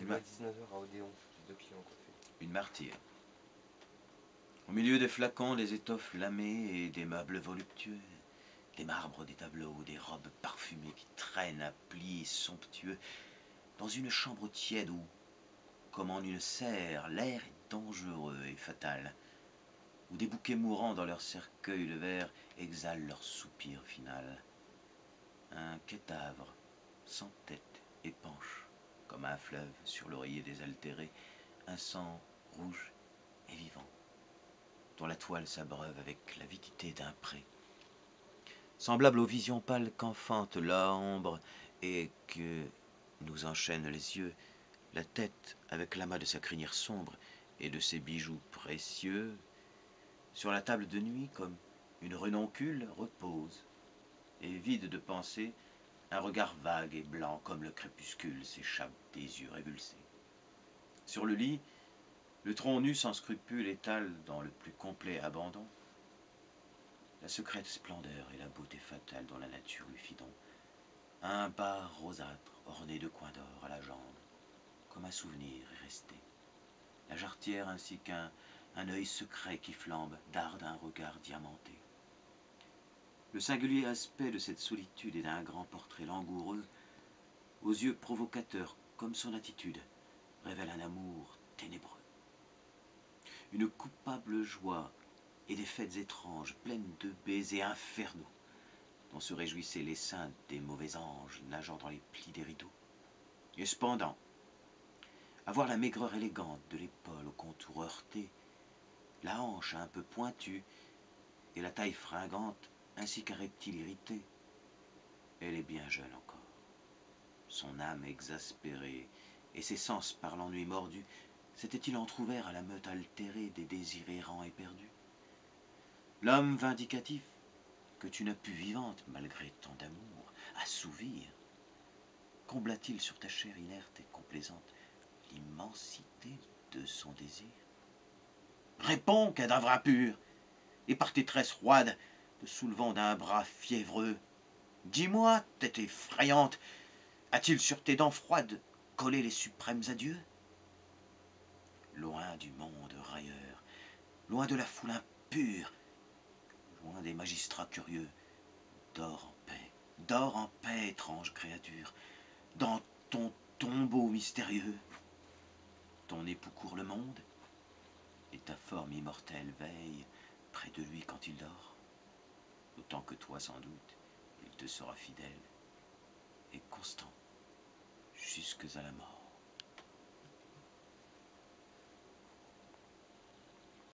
Demain à 19h à Odéon, j'ai 2 clients coiffés. Une martyre. Au milieu des flacons, des étoffes lamées et des meubles voluptueux, des marbres, des tableaux, des robes parfumées qui traînent à plis somptueux, dans une chambre tiède où, comme en une serre, l'air est dangereux et fatal, où des bouquets mourants dans leur cercueil le verre exhalent leur soupir final. Un cadavre, sans tête, épanche, comme un fleuve sur l'oreiller désaltéré, un sang rouge et vivant, dont la toile s'abreuve avec l'avidité d'un pré. Semblable aux visions pâles qu'enfante l'ombre et que nous enchaînent les yeux, la tête avec l'amas de sa crinière sombre et de ses bijoux précieux, sur la table de nuit comme une renoncule repose, et vide de pensée, un regard vague et blanc comme le crépuscule s'échappe des yeux révulsés. Sur le lit, le tronc nu sans scrupule étale dans le plus complet abandon la secrète splendeur et la beauté fatale dont la nature lui fit don. Un bas rosâtre orné de coins d'or à la jambe, comme un souvenir est resté. La jarretière ainsi qu'un œil secret qui flambe darde un regard diamanté. Le singulier aspect de cette solitude est d'un grand portrait langoureux, aux yeux provocateurs comme son attitude, révèle un amour ténébreux. Une coupable joie et des fêtes étranges, pleines de baisers infernaux, dont se réjouissaient les saints des mauvais anges nageant dans les plis des rideaux. Et cependant, à voir la maigreur élégante de l'épaule au contour heurté, la hanche un peu pointue et la taille fringante, ainsi qu'un reptile irrité, elle est bien jeune encore. Son âme exaspérée et ses sens par l'ennui mordu, s'était-il entr'ouvert à la meute altérée des désirs errants et perdus? L'homme vindicatif, que tu n'as pu vivante, malgré tant d'amour, assouvir, combla-t-il sur ta chair inerte et complaisante l'immensité de son désir? Réponds, cadavre impur, et par tes tresses roides, te soulevant d'un bras fiévreux, dis-moi, tête effrayante, a-t-il sur tes dents froides collé les suprêmes adieux? Loin du monde railleur, loin de la foule impure, loin des magistrats curieux, dors en paix, étrange créature, dans ton tombeau mystérieux. Ton époux court le monde, et ta forme immortelle veille près de lui quand il dort, autant que toi sans doute, il te sera fidèle et constant jusque à la mort.